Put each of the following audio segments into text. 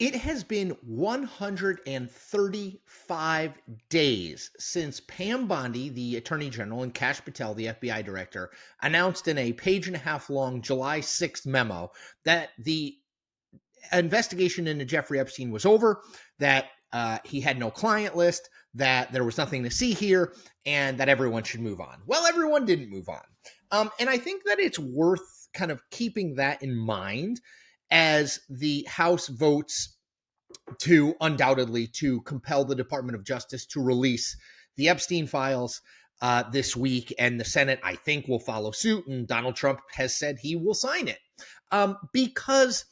It has been 135 days since Pam Bondi, the Attorney General, and Kash Patel, the FBI Director, announced in a page-and-a-half long July 6th memo that the investigation into Jeffrey Epstein was over, that he had no client list, that there was nothing to see here, and that everyone should move on. Well, everyone didn't move on. And I think that it's worth kind of keeping that in mind as the House votes to undoubtedly to compel the Department of Justice to release the Epstein files this week. And the Senate, I think, will follow suit. And Donald Trump has said he will sign it because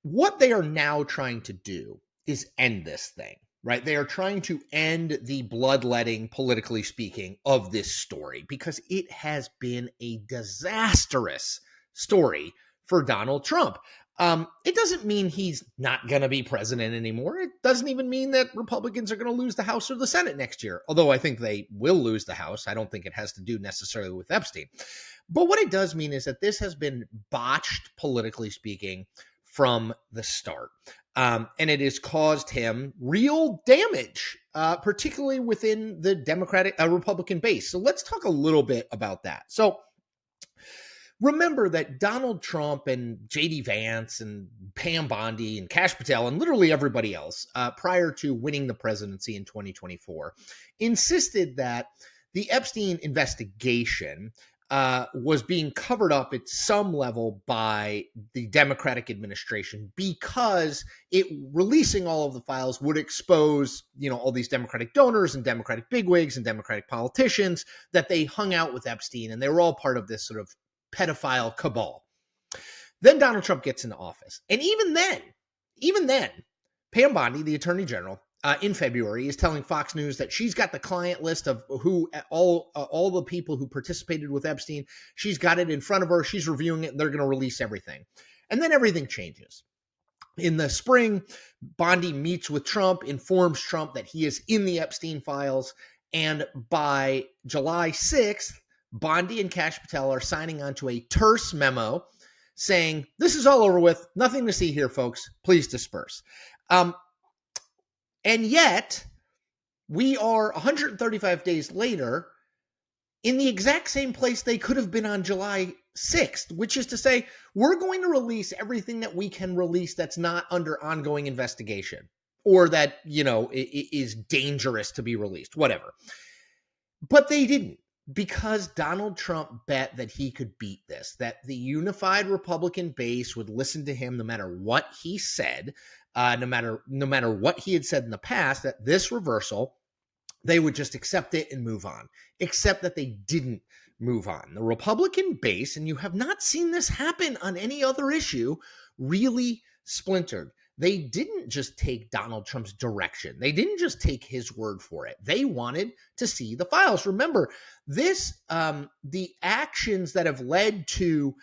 what they are now trying to do is end this thing, right? They are trying to end the bloodletting, politically speaking, of this story because it has been a disastrous story for Donald Trump. It doesn't mean he's not going to be president anymore. It doesn't even mean that Republicans are going to lose the House or the Senate next year, although I think they will lose the House. I don't think it has to do necessarily with Epstein. But what it does mean is that this has been botched, politically speaking, from the start. And it has caused him real damage, particularly within the Republican base. So let's talk a little bit about that. So remember that Donald Trump and J.D. Vance and Pam Bondi and Kash Patel and literally everybody else prior to winning the presidency in 2024 insisted that the Epstein investigation was being covered up at some level by the Democratic administration because releasing all of the files would expose, all these Democratic donors and Democratic bigwigs and Democratic politicians that they hung out with Epstein and they were all part of this sort of pedophile cabal. Then Donald Trump gets into office. And even then, Pam Bondi, the Attorney General, in February is telling Fox News that she's got the client list of who all the people who participated with Epstein. She's got it in front of her. She's reviewing it, and they're going to release everything. And then everything changes. In the spring, Bondi meets with Trump, informs Trump that he is in the Epstein files. And by July 6th, Bondi and Kash Patel are signing on to a terse memo saying, this is all over with. Nothing to see here, folks. Please disperse. And yet, we are 135 days later in the exact same place they could have been on July 6th, which is to say, we're going to release everything that we can release that's not under ongoing investigation or that, is dangerous to be released, whatever. But they didn't. Because Donald Trump bet that he could beat this, that the unified Republican base would listen to him no matter what he said, no matter what he had said in the past, that this reversal, they would just accept it and move on, except that they didn't move on. The Republican base, and you have not seen this happen on any other issue, really splintered. They didn't just take Donald Trump's direction. They didn't just take his word for it. They wanted to see the files. Remember, the actions that have led to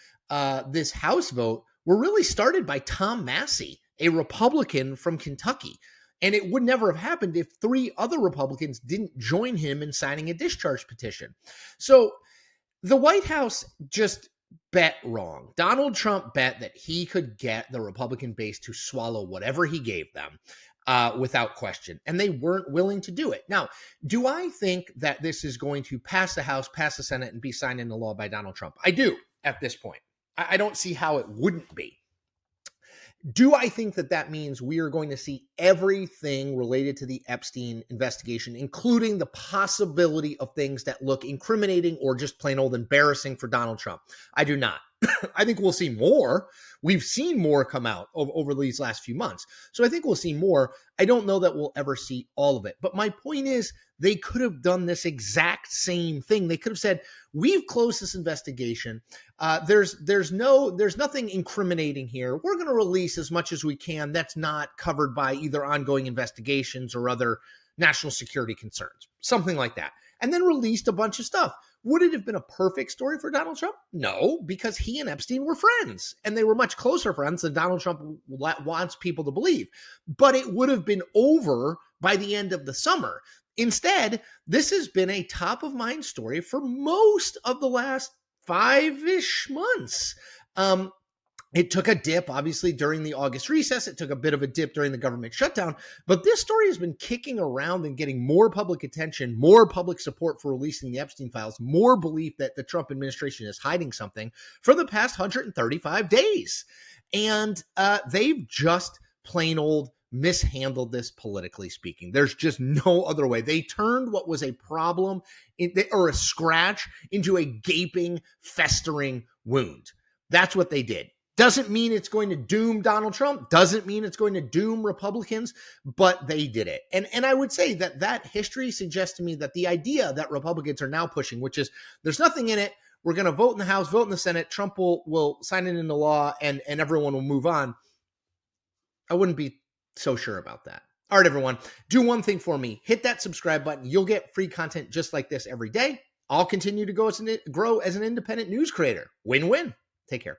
this House vote were really started by Tom Massey, a Republican from Kentucky. And it would never have happened if 3 other Republicans didn't join him in signing a discharge petition. So the White House just bet wrong. Donald Trump bet that he could get the Republican base to swallow whatever he gave them without question, and they weren't willing to do it. Now, do I think that this is going to pass the House, pass the Senate, and be signed into law by Donald Trump? I do at this point. I don't see how it wouldn't be. Do I think that that means we are going to see everything related to the Epstein investigation, including the possibility of things that look incriminating or just plain old embarrassing for Donald Trump? I do not. I think we'll see more. We've seen more come out over these last few months. So I think we'll see more. I don't know that we'll ever see all of it. But my point is, they could have done this exact same thing. They could have said, we've closed this investigation. There's nothing incriminating here. We're going to release as much as we can that's not covered by either ongoing investigations or other national security concerns, something like that. And then released a bunch of stuff. Would it have been a perfect story for Donald Trump? No, because he and Epstein were friends, and they were much closer friends than Donald Trump wants people to believe. But it would have been over by the end of the summer. Instead, this has been a top-of-mind story for most of the last 5-ish months. It took a dip, obviously, during the August recess. It took a bit of a dip during the government shutdown. But this story has been kicking around and getting more public attention, more public support for releasing the Epstein files, more belief that the Trump administration is hiding something for the past 135 days. And they've just plain old mishandled this, politically speaking. There's just no other way. They turned what was a problem or a scratch into a gaping, festering wound. That's what they did. Doesn't mean it's going to doom Donald Trump. Doesn't mean it's going to doom Republicans, but they did it. And I would say that history suggests to me that the idea that Republicans are now pushing, which is there's nothing in it, we're going to vote in the House, vote in the Senate, Trump will sign it into law, and everyone will move on. I wouldn't be so sure about that. All right, everyone, do one thing for me. Hit that subscribe button. You'll get free content just like this every day. I'll continue to grow as an independent news creator. Win-win. Take care.